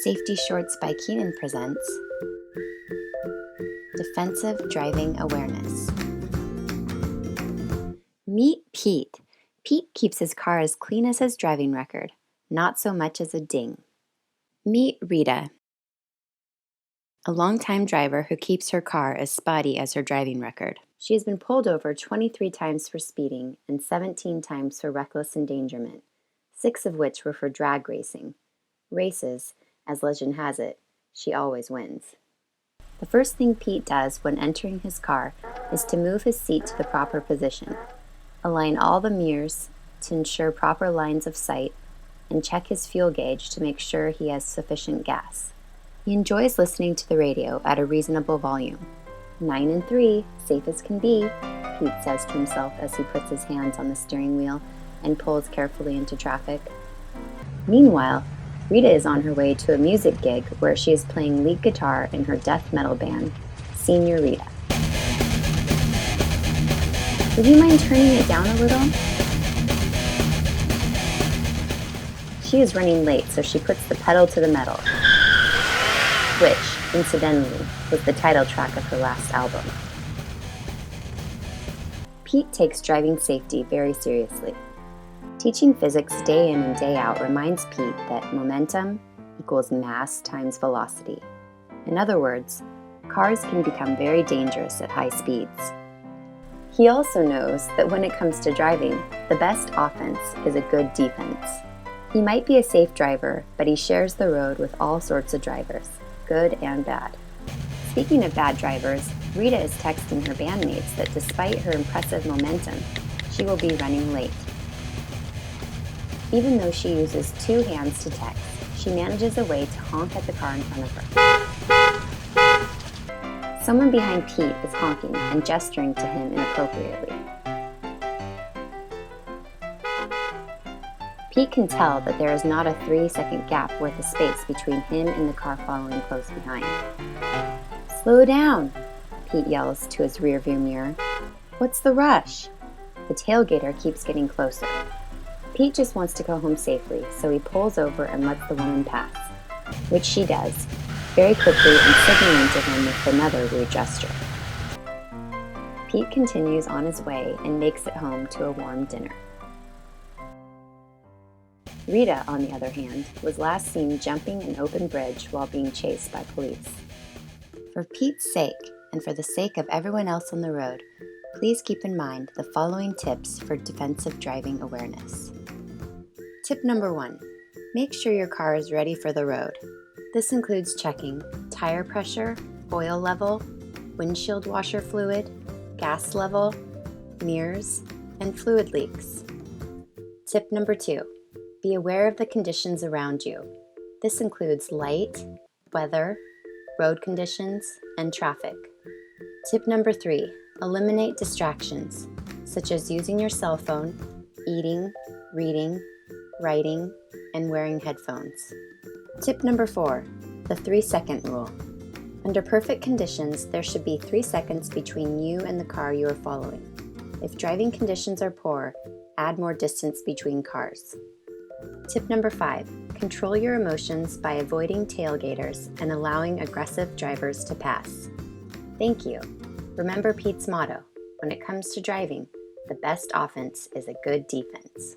Safety Shorts by Keenan presents Defensive Driving Awareness. Meet Pete. Pete keeps his car as clean as his driving record, not so much as a ding. Meet Rita, a longtime driver who keeps her car as spotty as her driving record. She has been pulled over 23 times for speeding and 17 times for reckless endangerment, 6 of which were for drag racing. Races, as legend has it, she always wins. The first thing Pete does when entering his car is to move his seat to the proper position, align all the mirrors to ensure proper lines of sight, and check his fuel gauge to make sure he has sufficient gas. He enjoys listening to the radio at a reasonable volume. 9 and 3, safe as can be, Pete says to himself as he puts his hands on the steering wheel and pulls carefully into traffic. Meanwhile, Rita is on her way to a music gig where she is playing lead guitar in her death metal band, Senior Rita. Would you mind turning it down a little? She is running late, so she puts the pedal to the metal, which, incidentally, was the title track of her last album. Pete takes driving safety very seriously. Teaching physics day in and day out reminds Pete that momentum equals mass times velocity. In other words, cars can become very dangerous at high speeds. He also knows that when it comes to driving, the best offense is a good defense. He might be a safe driver, but he shares the road with all sorts of drivers, good and bad. Speaking of bad drivers, Rita is texting her bandmates that despite her impressive momentum, she will be running late. Even though she uses 2 hands to text, she manages a way to honk at the car in front of her. Someone behind Pete is honking and gesturing to him inappropriately. Pete can tell that there is not a 3-second gap worth of space between him and the car following close behind. "Slow down," Pete yells to his rearview mirror. "What's the rush?" The tailgater keeps getting closer. Pete just wants to go home safely, so he pulls over and lets the woman pass, which she does, very quickly and signaling to him with another rude gesture. Pete continues on his way and makes it home to a warm dinner. Rita, on the other hand, was last seen jumping an open bridge while being chased by police. For Pete's sake, and for the sake of everyone else on the road, please keep in mind the following tips for defensive driving awareness. Tip number 1, make sure your car is ready for the road. This includes checking tire pressure, oil level, windshield washer fluid, gas level, mirrors, and fluid leaks. Tip number 2, be aware of the conditions around you. This includes light, weather, road conditions, and traffic. Tip number 3, eliminate distractions, such as using your cell phone, eating, reading, writing, and wearing headphones. Tip number 4, the 3-second rule. Under perfect conditions, there should be 3 seconds between you and the car you are following. If driving conditions are poor, add more distance between cars. Tip number 5, control your emotions by avoiding tailgaters and allowing aggressive drivers to pass. Thank you. Remember Pete's motto, when it comes to driving, the best offense is a good defense.